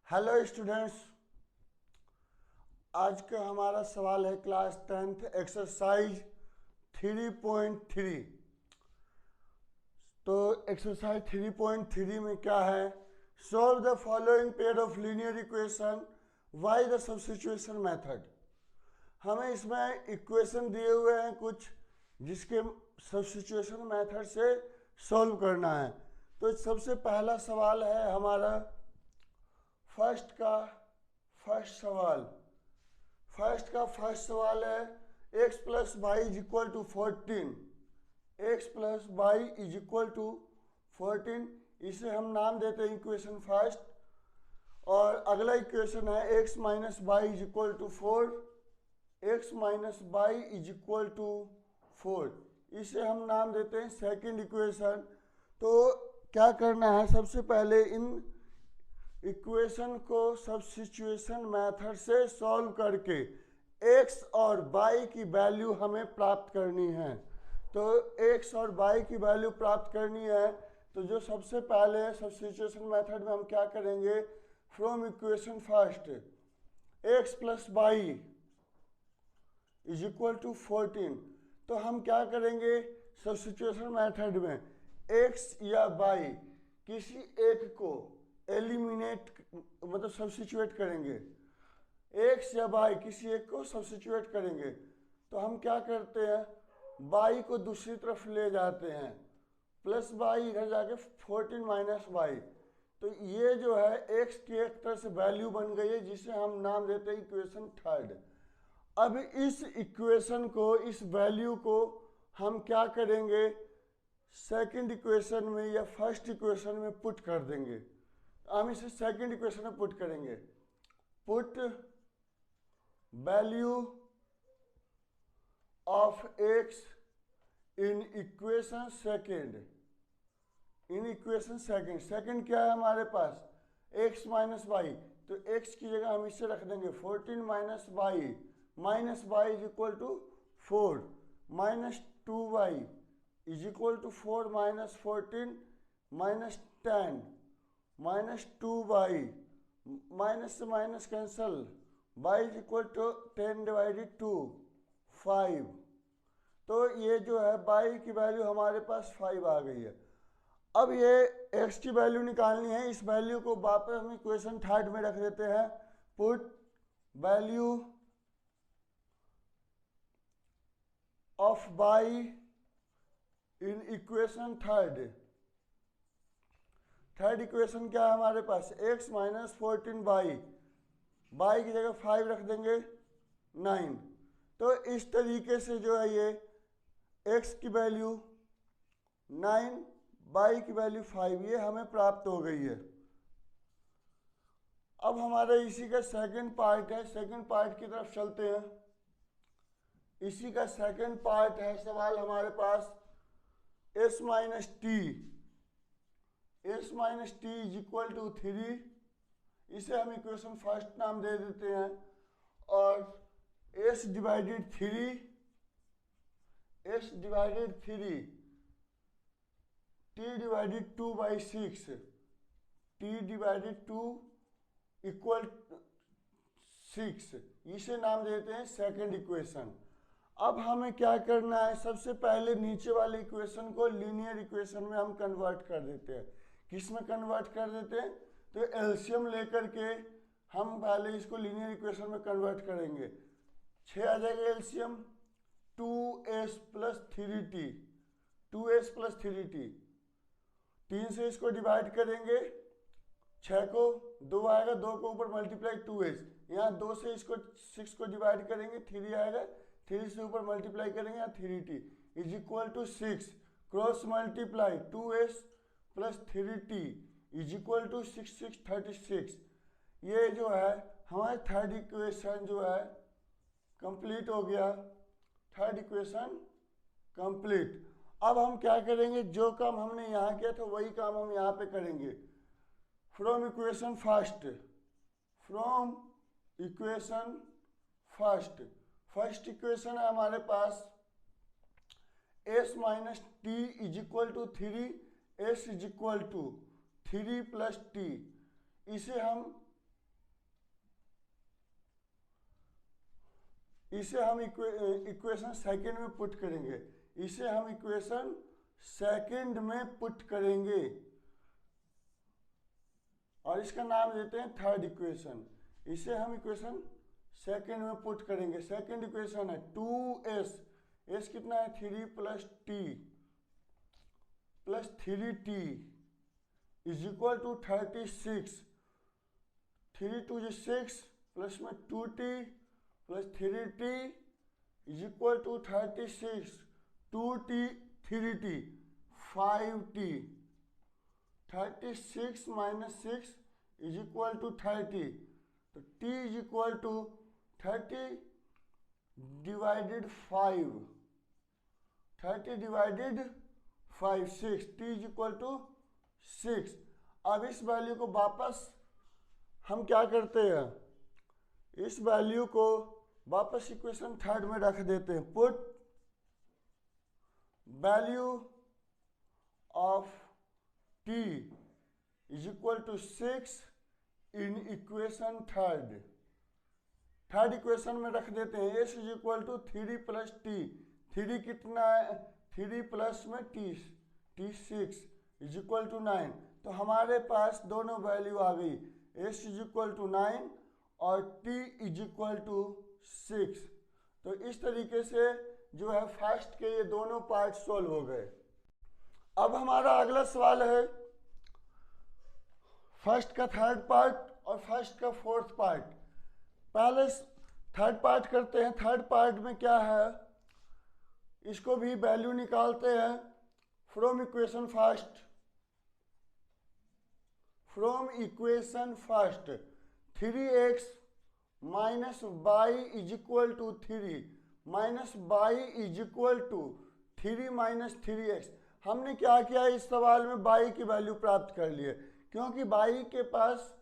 Hello students, आज का हमारा सवाल है क्लास 10th एक्सरसाइज 3.3। तो एक्सरसाइज 3.3 में क्या है? Solve the following pair of linear equation by the substitution method. हमें इसमें इक्वेशन दिए हुए हैं कुछ, जिसके सब्स्टिट्यूशन मेथड से सॉल्व करना है। तो सबसे पहला सवाल है हमारा फर्स्ट सवाल है x plus y is equal to 14। X plus y is equal to 14, इसे हम नाम देते हैं इक्वेशन फर्स्ट। और अगला इक्वेशन है x minus y is equal to 4। X minus y is equal to 4, इसे हम नाम देते हैं सेकंड इक्वेशन। तो क्या करना है, सबसे पहले इन इक्वेशन को सब्स्टिट्यूशन मेथड से सॉल्व करके x और y की वैल्यू हमें प्राप्त करनी है। तो x और y की वैल्यू प्राप्त करनी है, तो जो सबसे पहले है सब्स्टिट्यूशन मेथड में हम क्या करेंगे, from equation first x plus y is equal to 14। तो हम क्या करेंगे सब्स्टिट्यूशन मेथड में, x या y किसी एक को एलिमिनेट मतलब सब्स्टिट्यूट करेंगे, x या y किसी एक को सब्स्टिट्यूट करेंगे। तो हम क्या करते हैं, y को दूसरी तरफ ले जाते हैं, प्लस वाई इधर जाके 14 माइनस वाई। तो ये जो है x की एक तरह से वैल्यू बन गई है, जिसे हम नाम देते हैं इक्वेशन थर्ड। अब इस इक्वेशन को, इस वैल्यू को हम क्या करेंगे, सेकंड इक्वेशन में या फर्स्ट इक्वेशन में पुट कर देंगे। हम इसे सेकंड इक्वेशन में पुट करेंगे। Put value of x in equation second. In equation second क्या है हमारे पास, x माइनस वाई। तो x की जगह हम इसे रख देंगे 14 minus y is equal to 4, minus 2y is equal to 4 minus 14 minus 10 minus 2y, minus से minus cancel, y is equal to 10 divided to 5। तो ये जो है y की वैल्यू हमारे पास 5 आ गई है। अब ये x की वैल्यू निकालनी है, इस वैल्यू को वापस हम इक्वेशन थर्ड में रख देते हैं। Put value of y in equation third equation क्या है हमारे पास, x माइनस 14y, y की जगह 5 रख देंगे 9। तो इस तरीके से जो है ये x की वैल्यू 9, y की वैल्यू 5, ये हमें प्राप्त हो गई है। अब हमारा इसी का सेकंड पार्ट है, सेकंड पार्ट की तरफ चलते हैं। इसी का सेकंड पार्ट है सवाल हमारे पास, s minus t is equal to 3, इसे हम इक्वेशन फर्स्ट नाम दे देते हैं। और s divided 3 t divided 2 by 6, t divided 2 equal 6, इसे नाम देते हैं सेकंड इक्वेशन। अब हमें क्या करना है, सबसे पहले नीचे वाले इक्वेशन को लीनियर इक्वेशन में हम कन्वर्ट कर देते हैं। किस में कन्वर्ट कर देते हैं, तो एलसीएम लेकर के हम पहले इसको लीनियर इक्वेशन में कन्वर्ट करेंगे। 6 आ जाएगा LCM, 2s plus 3t, 2s plus 3t। 3 से इसको डिवाइड करेंगे, 6 को 2 आएगा, 2 को ऊपर मल्टीप्लाई 2s, यहाँ 2 से इसको 6 को डिवाइड करेंगे, 3 आएगा, 3 से ऊपर मल्टीप्लाई करेंगे, यहाँ 3t is equal to 6, cross multiply 2s plus 3t is equal to 6 36। ये जो है हमारे थर्ड इक्वेशन जो है कंप्लीट हो गया, थर्ड इक्वेशन कंप्लीट। अब हम क्या करेंगे, जो काम हमने यहाँ किया था वही काम हम यहाँ पे करेंगे। फ्रॉम इक्वेशन फर्स्ट इक्वेशन है हमारे पास s minus t is equal to 3, s is equal to 3 plus t, इसे हम इसे हम इक्वेशन सेकंड में पुट करेंगे, इसे हम इक्वेशन सेकंड में पुट करेंगे और इसका नाम देते हैं थर्ड इक्वेशन। इसे हम इक्वेशन सेकंड में पुट करेंगे। सेकंड इक्वेशन है 2s, s कितना है 3 plus t plus 3t is equal to 36। 3 2 6 plus में 2t plus 3t is equal to 36। 2t 3t 5t। 36 minus 6 is equal to 30, तो t is equal to 30 divided 5, 30 divided 5 6, t is equal to 6। अब इस value को वापस हम क्या करते हैं, इस वैल्यू को वापस इक्वेशन थर्ड में रख देते हैं। Put value of t is equal to 6 in equation third. Third equation में रख देते हैं s is equal to 3 plus t. 3 कितना है 3 प्लस में t 6 इज इक्वल टू 9। तो हमारे पास दोनों वैल्यू आ गई, s इज इक्वल टू 9 और t इज इक्वल टू 6। तो इस तरीके से जो है फर्स्ट के ये दोनों पार्ट सॉल्व हो गए। अब हमारा अगला सवाल है फर्स्ट का थर्ड पार्ट और फर्स्ट का फोर्थ पार्ट। पहले थर्ड पार्ट करते हैं। थर्ड पार्ट में क्या है, इसको भी वैल्यू निकालते हैं from equation first. From equation first 3x minus y is equal to 3 minus y is equal to 3 minus 3x। हमने क्या किया, इस सवाल में y की वैल्यू प्राप्त कर लिए। क्योंकि y के पास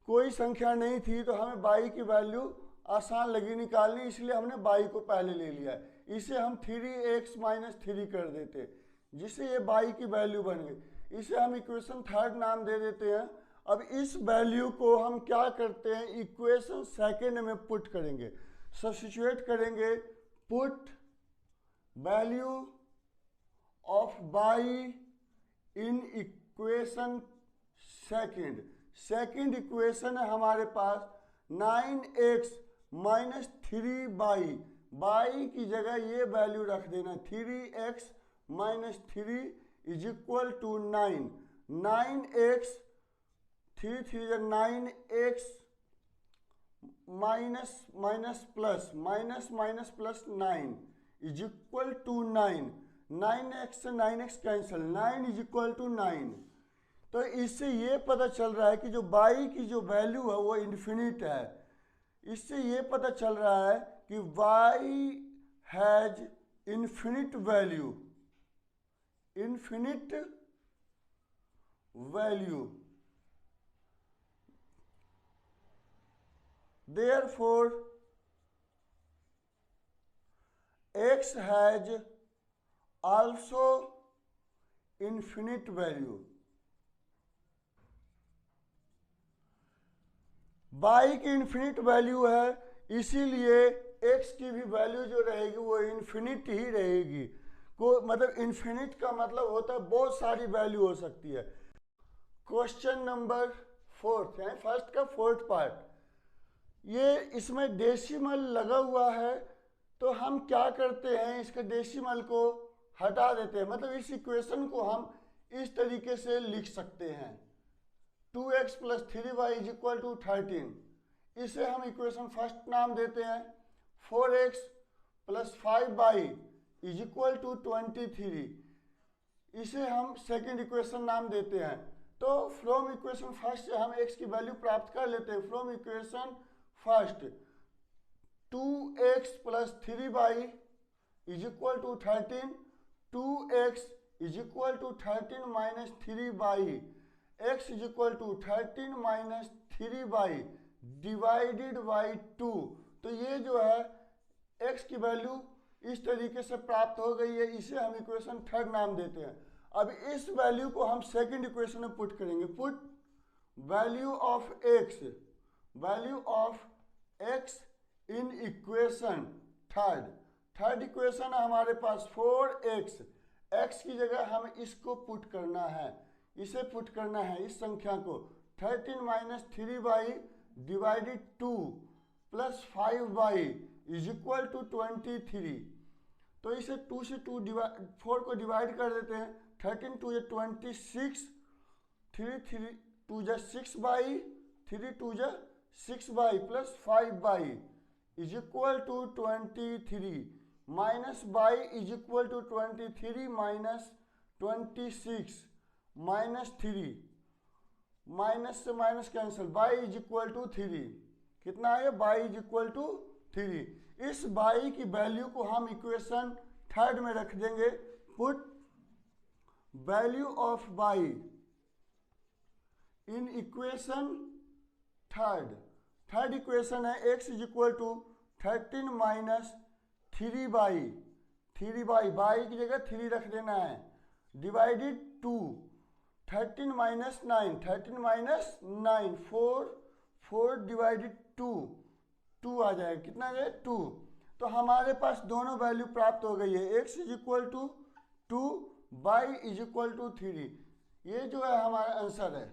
कोई संख्या नहीं थी तो हमें y की वैल्यू आसान लगी निकालनी, इसलिए हमने y को पहले ले लिया। इसे हम 3x माइनस 3 कर देते, जिससे ये y की वैल्यू बन गई। इसे हम इक्वेशन थर्ड नाम दे देते हैं। अब इस वैल्यू को हम क्या करते हैं, इक्वेशन सेकंड में पुट करेंगे, सब्स्टिट्यूट करेंगे। Put value of y in equation second. Second equation है हमारे पास 9x माइनस 3y, y की जगह ये वैल्यू रख देना 3x minus 3 is equal to 9। 9x 3 3 9x minus minus plus minus minus plus 9 is equal to 9। 9x से 9x cancel, 9 is equal to 9। तो इससे ये पता चल रहा है कि जो y की जो वैल्यू है वो इन्फिनिट है। इससे ये पता चल रहा है कि y has infinite value, infinite value. Therefore x has also infinite value। y की इन्फिनिट वैल्यू है, इसीलिए x की भी वैल्यू जो रहेगी वो इन्फिनिट ही रहेगी। को मतलब इन्फिनिट का मतलब होता है बहुत सारी वैल्यू हो सकती है। क्वेश्चन नंबर फोर्थ है, फर्स्ट का फोर्थ पार्ट। ये इसमें डेसिमल लगा हुआ है तो हम क्या करते हैं, इसके डेसिमल को हटा देते हैं। मतलब इस इक्वेशन को हम इस तरीके से लिख सकते हैं 2x plus 3y is equal to 13। इसे हम इक्वेशन फर्स्ट नाम देते हैं। 4x plus 5y is equal to 23। इसे हम सेकंड इक्वेशन नाम देते हैं। तो फ्रॉम इक्वेशन फर्स्ट से हम x की वैल्यू प्राप्त कर लेते हैं। From equation first 2x plus 3y is equal to 13। 2x is equal to 13 minus 3y, x is equal to 13 minus 3y divided by 2। तो ये जो है x की वैल्यू इस तरीके से प्राप्त हो गई है। इसे हम इक्वेशन थर्ड नाम देते हैं। अब इस वैल्यू को हम सेकंड इक्वेशन में पुट करेंगे। Put value of x, value of x in equation third equation है हमारे पास 4x, x की जगह हम इसको पुट करना है, इसे पुट करना है, इस संख्या को 13 minus 3y divided 2 plus 5y is equal to 23। तो इसे 2 से 4 को डिवाइड कर देते हैं। 13 2 या 26, 3 2 जा 6y, 3 2 जा 6y plus 5y is equal to 23 minus y is equal to 23 minus 26 minus 3, minus से minus cancel, y is equal to 3। कितना है y इज इक्वल टू 3। इस y की वैल्यू को हम इक्वेशन थर्ड में रख देंगे। Put value of y in equation third equation है x is equal to 13 minus 3y की जगह 3 रख देना है, डिवाइडेड 2, 13 माइनस 9 4 डिवाइडेड 2 आ जाएगा। कितना आ जाएगा 2। तो हमारे पास दोनों वैल्यू प्राप्त हो गई है, x is equal to 2, y is equal to 3। ये जो है हमारा आंसर है।